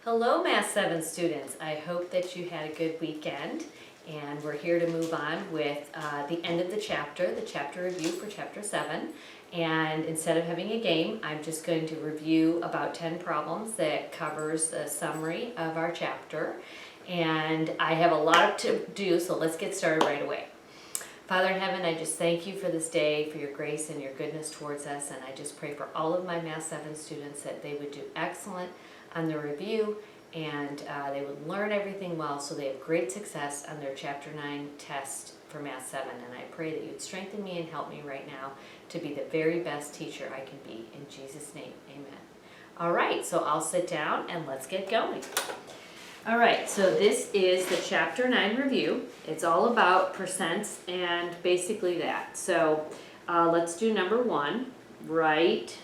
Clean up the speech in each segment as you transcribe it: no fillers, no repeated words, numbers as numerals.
Hello Math 7 students, I hope that you had a good weekend and we're here to move on with the end of the chapter review for chapter 7, and instead of having a game I'm just going to review about 10 problems that covers a summary of our chapter, and I have a lot to do, so let's get started right away. Father in heaven, I just thank you for this day, for your grace and your goodness towards us, and I just pray for all of my Math 7 students that they would do excellent on the review and they would learn everything well so they have great success on their Chapter 9 test for Math 7. And I pray that you'd strengthen me and help me right now to be the very best teacher I can be. In Jesus' name, amen. All right, so I'll sit down and let's get going. All right, so this is the Chapter 9 review. It's all about percents and basically that. So let's do number 1. Write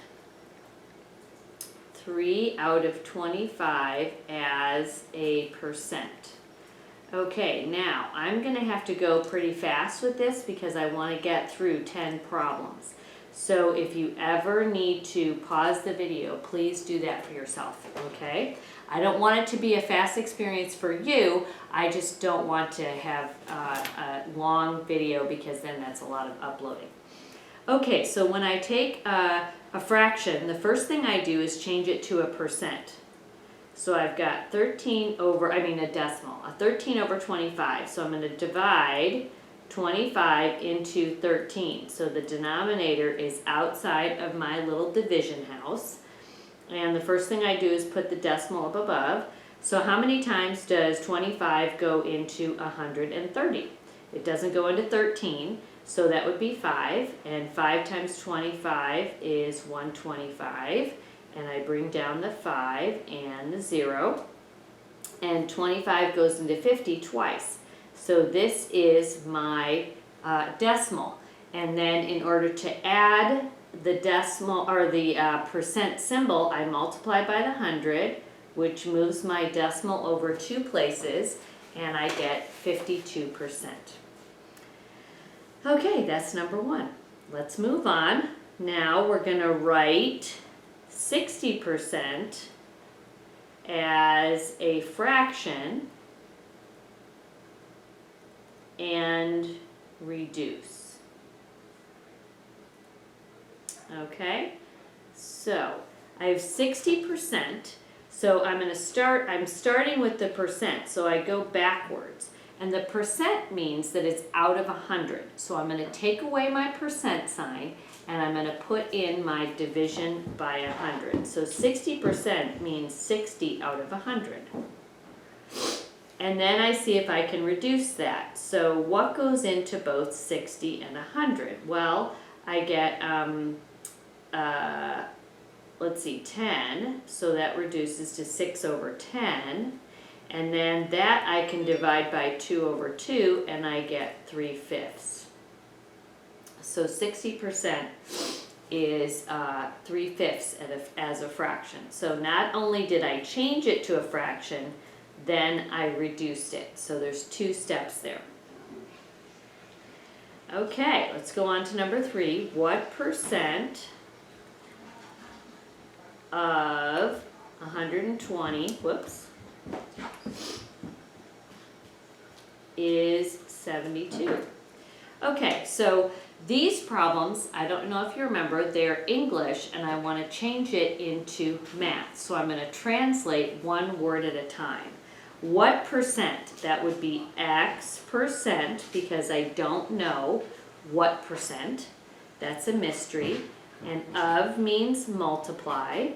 3 out of 25 as a percent. Okay, now I'm going to have to go pretty fast with this because I want to get through 10 problems. So if you ever need to pause the video, please do that for yourself, okay? I don't want it to be a fast experience for you. I just don't want to have a long video because then that's a lot of uploading. Okay, so when I take a fraction, the first thing I do is change it to a percent. So I've got a decimal, a 13 over 25. So I'm going to divide 25 into 13. So the denominator is outside of my little division house. And the first thing I do is put the decimal up above. So how many times does 25 go into 130? It doesn't go into 13. So that would be 5, and 5 times 25 is 125, and I bring down the 5 and the 0, and 25 goes into 50 twice. So this is my decimal, and then in order to add the decimal or the percent symbol, I multiply by the 100, which moves my decimal over 2 places, and I get 52%. Okay, that's number 1. Let's move on. Now we're going to write 60% as a fraction and reduce. Okay, so I have 60%, so I'm starting with the percent, so I go backwards. And the percent means that it's out of 100. So I'm going to take away my percent sign and I'm going to put in my division by 100. So 60% means 60 out of 100. And then I see if I can reduce that. So what goes into both 60 and 100? Well, I get, 10. So that reduces to 6 over 10. And then that I can divide by 2 over 2, and I get 3/5. So 60% is 3/5 as a fraction. So not only did I change it to a fraction, then I reduced it. So there's 2 steps there. Okay, let's go on to number 3. What percent of 120, is 72. Okay, so these problems, I don't know if you remember, they're English and I want to change it into math. So I'm going to translate one word at a time. What percent? That would be X percent because I don't know what percent. That's a mystery. And of means multiply.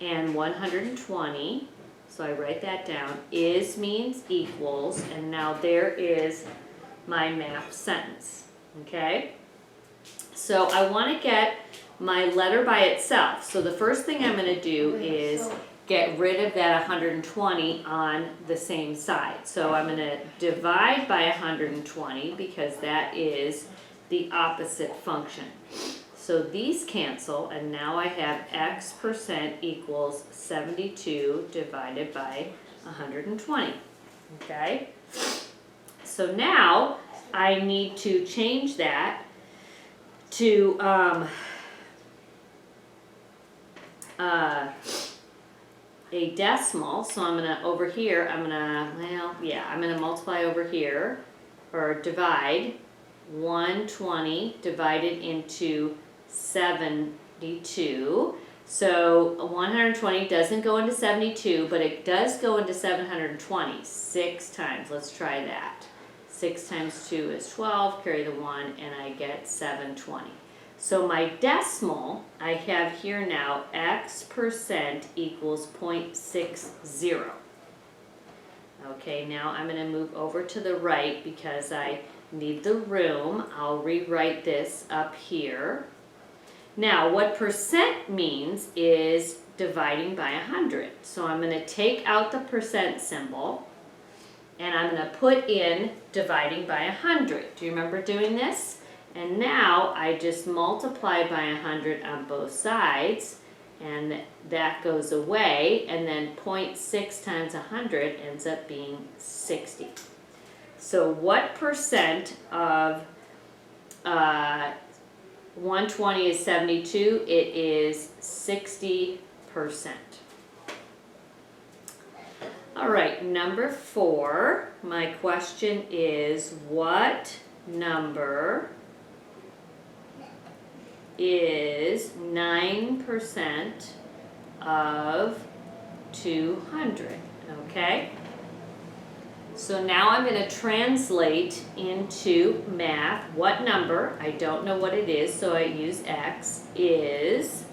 And 120. So I write that down. Is means equals, and now there is my math sentence, okay? So I want to get my letter by itself. So the first thing I'm going to do is get rid of that 120 on the same side. So I'm going to divide by 120 because that is the opposite function. So these cancel, and now I have X percent equals 72 divided by 120, okay? So now I need to change that to a decimal, so I'm gonna, over here, I'm gonna multiply over here, or divide 120 divided into 72. So 120 doesn't go into 72, but it does go into 720 6 times. Let's try that. 6 times 2 is 12, carry the 1, and I get 720. So my decimal I have here now, x% equals 0.60. Okay, now I'm going to move over to the right because I need the room. I'll rewrite this up here. Now, what percent means is dividing by 100. So I'm going to take out the percent symbol, and I'm going to put in dividing by 100. Do you remember doing this? And now I just multiply by 100 on both sides, and that goes away, and then 0.6 times 100 ends up being 60. So what percent of 120 is 72? It is 60%. All right, number 4, my question is, what number is 9% of 200, okay? So now I'm going to translate into math what number, I don't know what it is, so I use x, is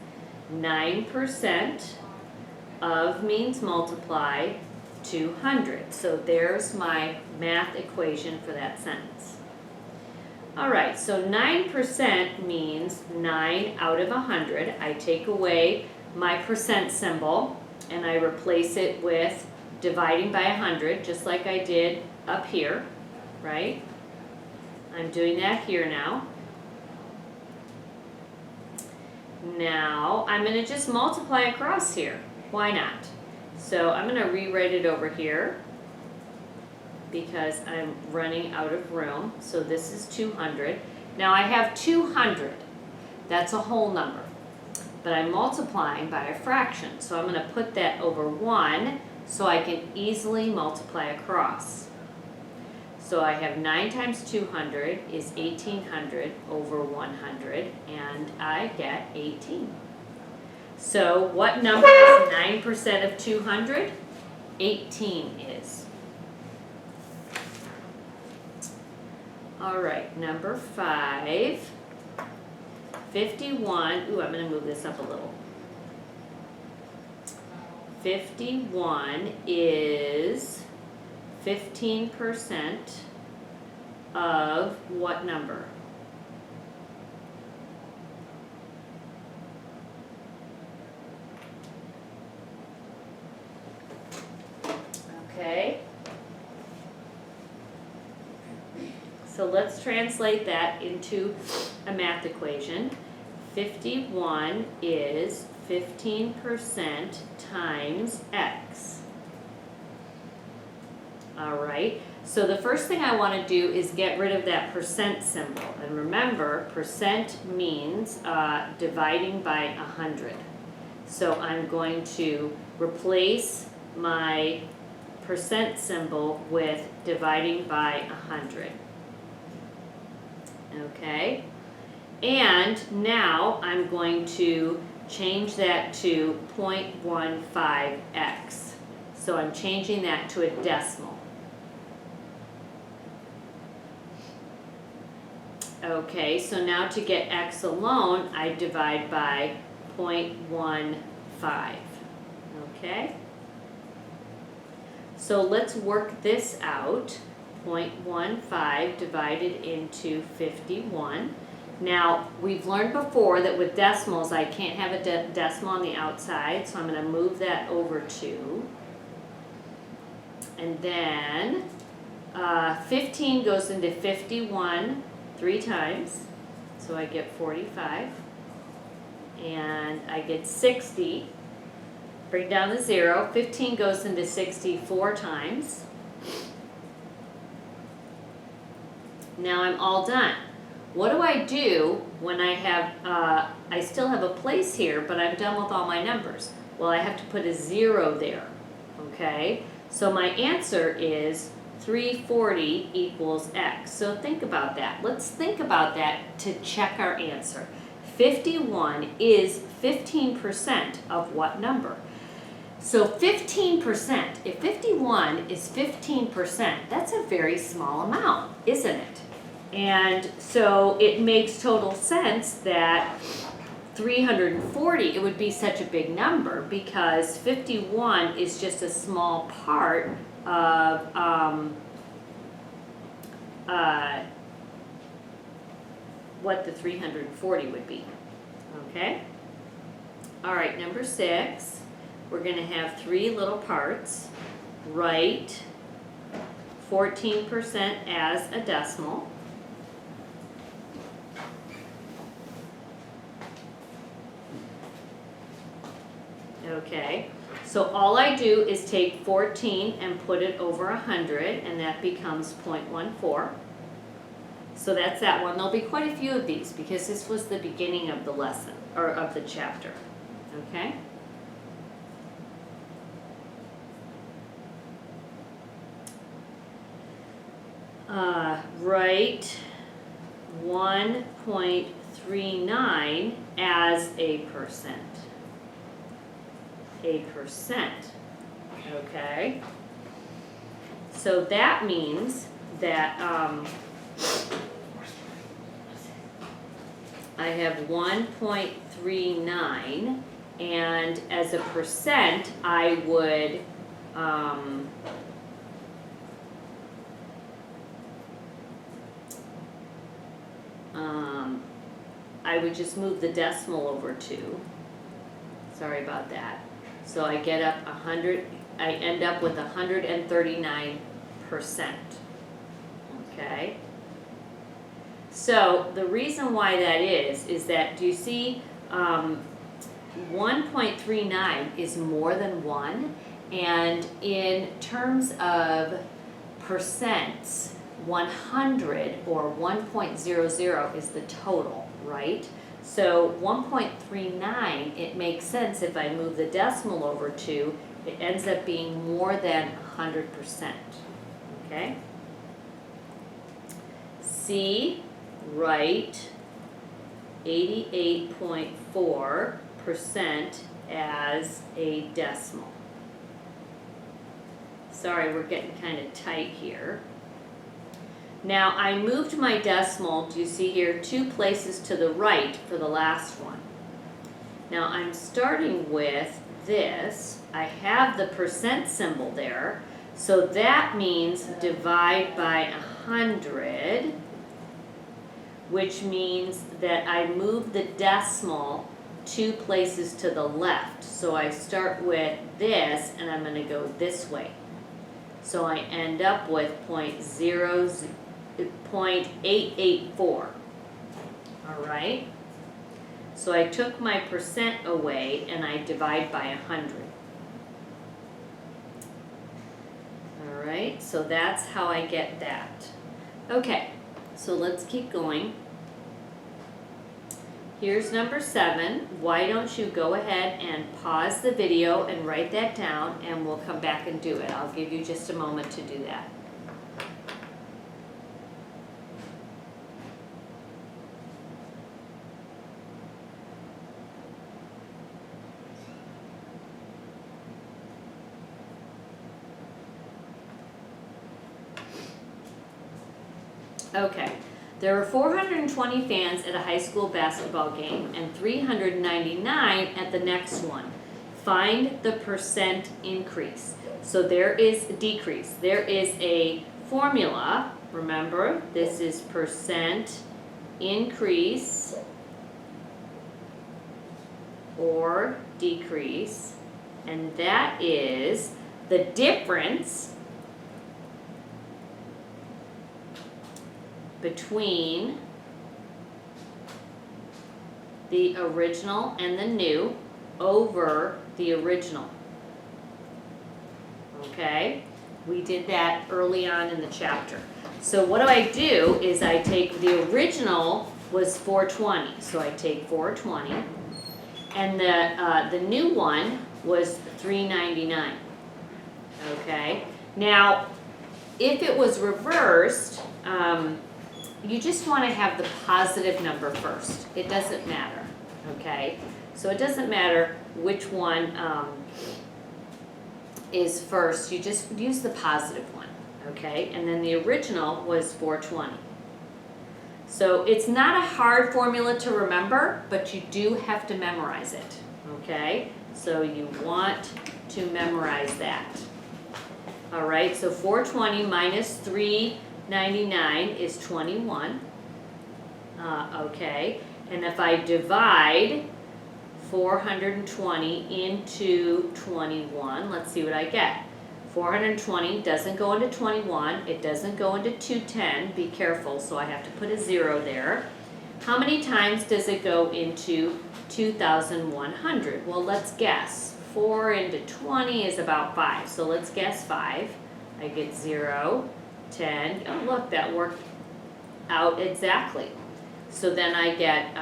9% of means multiply 200. So there's my math equation for that sentence. All right, so 9% means 9 out of 100. I take away my percent symbol and I replace it with dividing by 100, just like I did up here, right? I'm doing that here now. Now, I'm going to just multiply across here. Why not? So I'm going to rewrite it over here because I'm running out of room. So this is 200. Now I have 200. That's a whole number. But I'm multiplying by a fraction. So I'm going to put that over 1 so I can easily multiply across. So I have 9 times 200 is 1800 over 100, and I get 18. So what number is 9% of 200? 18 is. All right, number 5, 51, ooh, I'm going to move this up a little. 51 is 15% of what number? Okay. So let's translate that into a math equation. 51 is 15% times x. All right, so the first thing I want to do is get rid of that percent symbol. And remember, percent means dividing by 100. So I'm going to replace my percent symbol with dividing by 100. Okay, and now I'm going to change that to 0.15x. So I'm changing that to a decimal. Okay, so now to get x alone, I divide by 0.15. Okay? So let's work this out. 0.15 divided into 51. Now, we've learned before that with decimals, I can't have a decimal on the outside, so I'm going to move that over 2. And then 15 goes into 51 3 times, so I get 45. And I get 60. Bring down the 0. 15 goes into 60 4 times. Now I'm all done. What do I do when I have, I still have a place here, but I'm done with all my numbers? Well, I have to put a 0 there, okay? So my answer is 340 equals X. So think about that. Let's think about that to check our answer. 51 is 15% of what number? So 15%, if 51 is 15%, that's a very small amount, isn't it? And so it makes total sense that 340, it would be such a big number because 51 is just a small part of what the 340 would be, okay? All right, number 6, we're gonna have 3 little parts. Write 14% as a decimal. Okay, so all I do is take 14 and put it over 100, and that becomes 0.14. So that's that one. There'll be quite a few of these because this was the beginning of the lesson, or of the chapter, okay? Write 1.39 as a percent. A percent, okay? So that means that I have 1.39, and as a percent, I would I would just move the decimal over 2. Sorry about that. So I get up 100, I end up with 139%, okay? So the reason why that is that, do you see 1.39 is more than 1, and in terms of percents, 100 or 1.00 is the total, right? So 1.39, it makes sense if I move the decimal over 2, it ends up being more than 100%, okay? C, write 88.4% as a decimal. Sorry, we're getting kind of tight here. Now I moved my decimal, do you see here, 2 places to the right for the last one. Now I'm starting with this. I have the percent symbol there, so that means divide by 100, which means that I move the decimal 2 places to the left. So I start with this, and I'm going to go this way. So I end up with 0.884. All right? So I took my percent away and I divide by 100. All right, so that's how I get that. Okay, so let's keep going. Here's number 7. Why don't you go ahead and pause the video and write that down, and we'll come back and do it. I'll give you just a moment to do that. Okay, there were 420 fans at a high school basketball game and 399 at the next one. Find the percent increase. So there is a decrease. There is a formula. Remember, this is percent increase or decrease, and that is the difference between the original and the new over the original. Okay? We did that early on in the chapter. So what do is I take the original was 420. So I take 420, and the new one was $3.99. Okay, now if it was reversed, you just want to have the positive number first. It doesn't matter, okay? So it doesn't matter which one is first, you just use the positive one, okay? And then the original was $4.20. So it's not a hard formula to remember, but you do have to memorize it, okay? So you want to memorize that. All right, so $4.20 minus $3.99 is 21. Okay, and if I divide 420 into 21, let's see what I get. 420 doesn't go into 21, it doesn't go into 210, be careful, so I have to put a 0 there. How many times does it go into 2,100? Well, let's guess. 4 into 20 is about 5, so let's guess 5. I get 0, 10, oh look, that worked out exactly. So then I get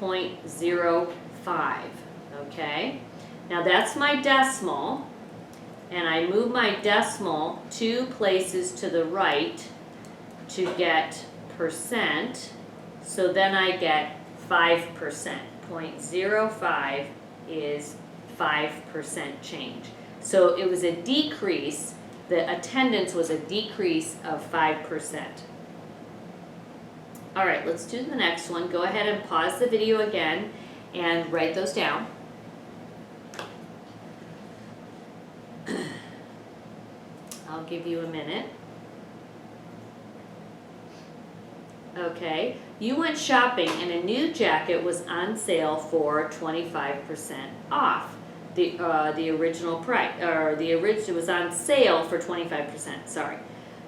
0.05, okay? Now that's my decimal, and I move my decimal 2 places to the right to get percent, so then I get 5%. 0.05 is 5% change. So it was a decrease, the attendance was a decrease of 5%. All right, let's do the next one. Go ahead and pause the video again and write those down. I'll give you a minute. Okay, you went shopping and a new jacket was on sale for 25% off. The original price, it was on sale for 25%, sorry.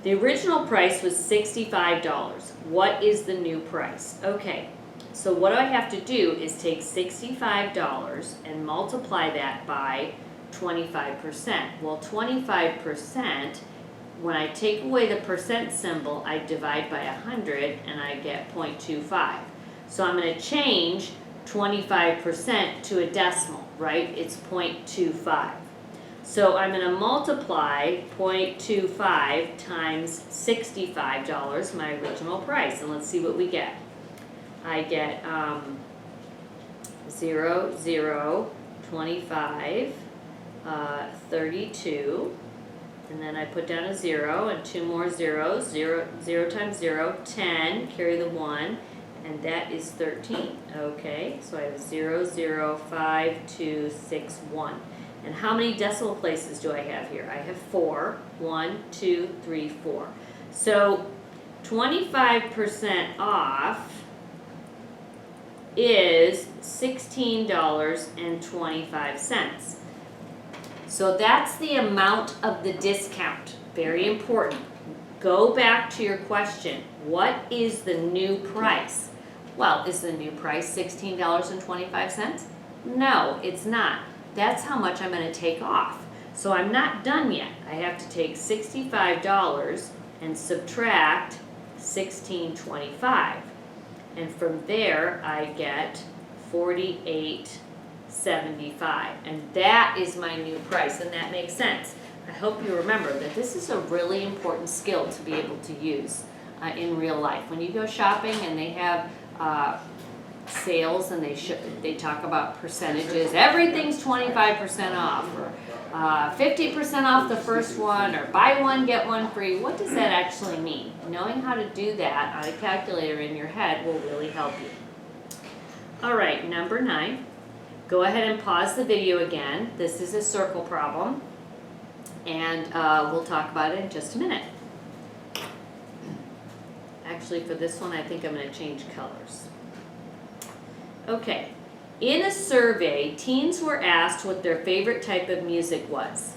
The original price was $65. What is the new price? Okay, so what I have to do is take $65 and multiply that by 25%. Well, 25%, when I take away the percent symbol, I divide by 100 and I get 0.25. So I'm going to change 25% to a decimal, right? It's 0.25. So I'm going to multiply 0.25 times $65, my original price, and let's see what we get. I get 0, 0, 25, 32, and then I put down a 0 and 2 more zeros, 0, 0 times 0, 10, carry the 1, and that is 13. Okay, so I have 0, 0, 5, 2, 6, 1. And how many decimal places do I have here? I have 4. 1, 2, 3, 4. So 25% off is $16.25. So that's the amount of the discount. Very important. Go back to your question. What is the new price? Well, is the new price $16.25? No, it's not. That's how much I'm going to take off. So I'm not done yet. I have to take $65 and subtract $16.25. And from there I get $48.75. And that is my new price, and that makes sense. I hope you remember that this is a really important skill to be able to use in real life. When you go shopping and they have sales and they talk about percentages, everything's 25% off, or 50% off the first one, or buy one get one free. What does that actually mean? Knowing how to do that on a calculator in your head will really help you. All right, number 9. Go ahead and pause the video again. This is a circle problem, and we'll talk about it in just a minute. Actually, for this one, I think I'm going to change colors. Okay, in a survey, teens were asked what their favorite type of music was.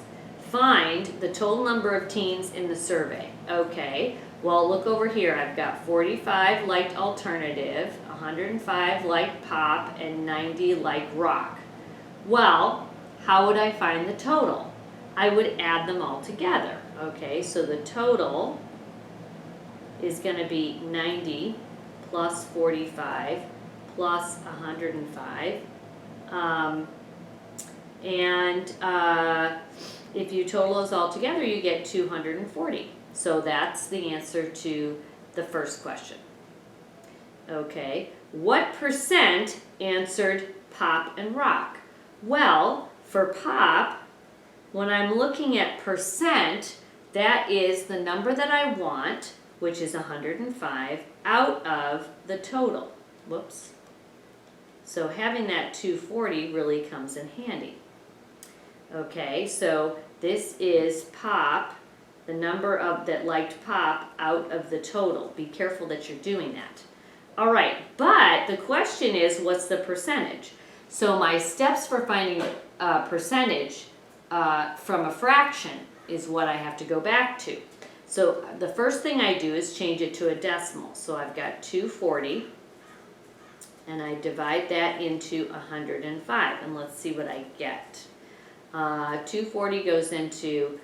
Find the total number of teens in the survey. Okay, well, look over here. I've got 45 liked alternative, 105 liked pop, and 90 liked rock. Well, how would I find the total? I would add them all together. Okay, so the total is going to be 90 plus 45 plus 105. And if you total those all together, you get 240. So that's the answer to the first question. Okay, what percent answered pop and rock? Well, for pop, when I'm looking at percent, that is the number that I want, which is 105, out of the total. Whoops. So having that 240 really comes in handy. Okay, so this is pop, the number of that liked pop out of the total. Be careful that you're doing that. All right, but the question is, what's the percentage? So my steps for finding a percentage from a fraction is what I have to go back to. So the first thing I do is change it to a decimal. So I've got 240, and I divide that into 105, and let's see what I get. 240 goes into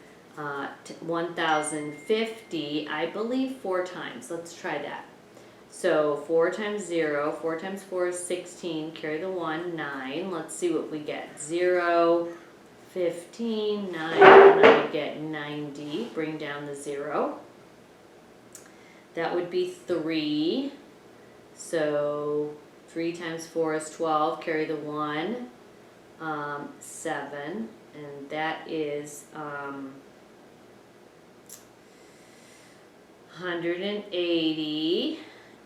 1050, I believe 4 times. Let's try that. So 4 times 0, 4 times 4 is 16, carry the 1, 9. Let's see what we get. 0, 15, 9, and I get 90. Bring down the 0. That would be 3. So 3 times 4 is 12, carry the 1, 7, and that is 180,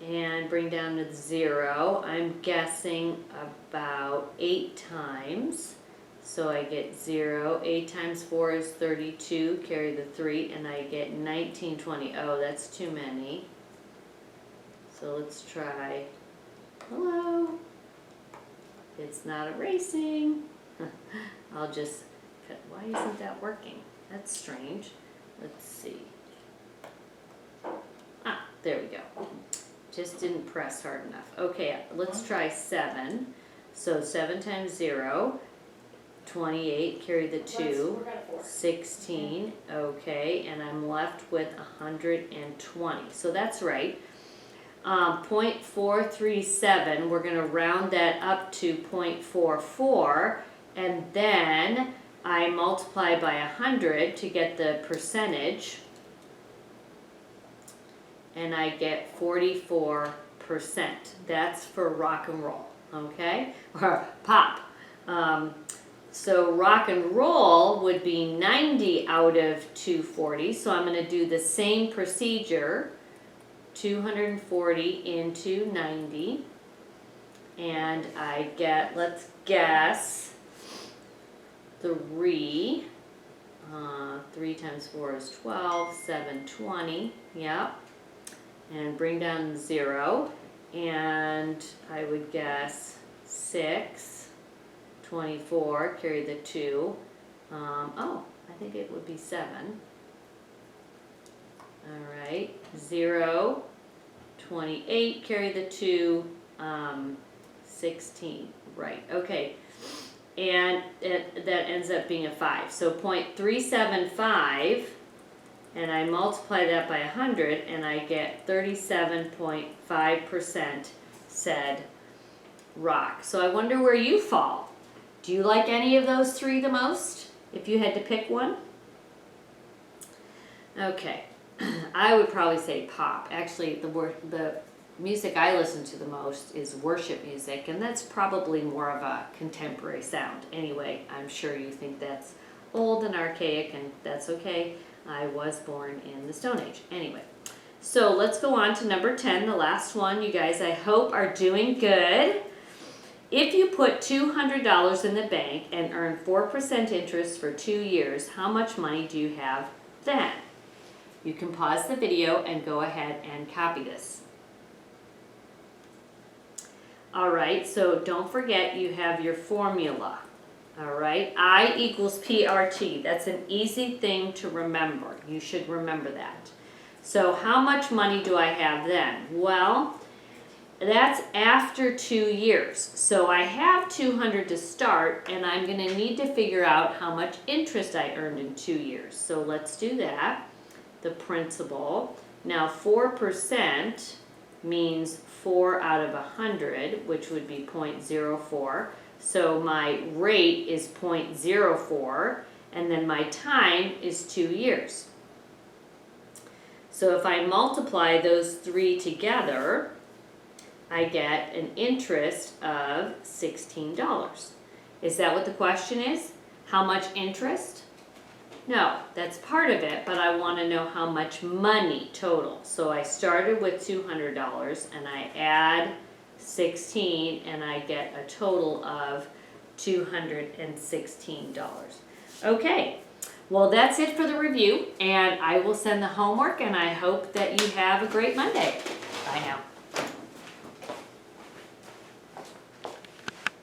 and bring down to 0. I'm guessing about 8 times, so I get 0. 8 times 4 is 32, carry the 3, and I get 1920. Oh, that's too many. So let's try. Hello. It's not erasing. I'll just cut. Why isn't that working? That's strange. Let's see. Ah, there we go. Just didn't press hard enough. Okay, let's try 7. So 7 times 0, 28, carry the 2, 16, okay, and I'm left with 120. So that's right. 0.437, we're going to round that up to 0.44, and then I multiply by 100 to get the percentage, and I get 44%. That's for rock and roll, okay? Or pop. So rock and roll would be 90 out of 240, so I'm going to do the same procedure. 240 into 90, and I get, let's guess, 3. 3 times 4 is 12, 7, 20, yep, and bring down 0, and I would guess 6, 24, carry the 2, oh, I think it would be 7. Alright, 0, 28, carry the 2, 16, right, okay, and that ends up being a 5, so 0.375, and I multiply that by 100, and I get 37.5% said rock. So I wonder where you fall. Do you like any of those 3 the most, if you had to pick one? Okay. I would probably say pop. Actually, the music I listen to the most is worship music, and that's probably more of a contemporary sound. Anyway, I'm sure you think that's old and archaic, and that's okay. I was born in the Stone Age. Anyway, so let's go on to number 10, the last one. You guys, I hope, are doing good. If you put $200 in the bank and earn 4% interest for 2 years, how much money do you have then? You can pause the video and go ahead and copy this. Alright, so don't forget you have your formula. Alright, I equals PRT. That's an easy thing to remember. You should remember that. So how much money do I have then? Well, that's after 2 years. So I have 200 to start, and I'm going to need to figure out how much interest I earned in 2 years. So let's do that. The principal. Now 4% means 4 out of 100, which would be 0.04. So my rate is 0.04, and then my time is 2 years. So if I multiply those three together, I get an interest of $16. Is that what the question is? How much interest? No, that's part of it, but I want to know how much money total. So I started with $200 and I add 16 and I get a total of $216. Okay, well that's it for the review, and I will send the homework, and I hope that you have a great Monday. Bye now.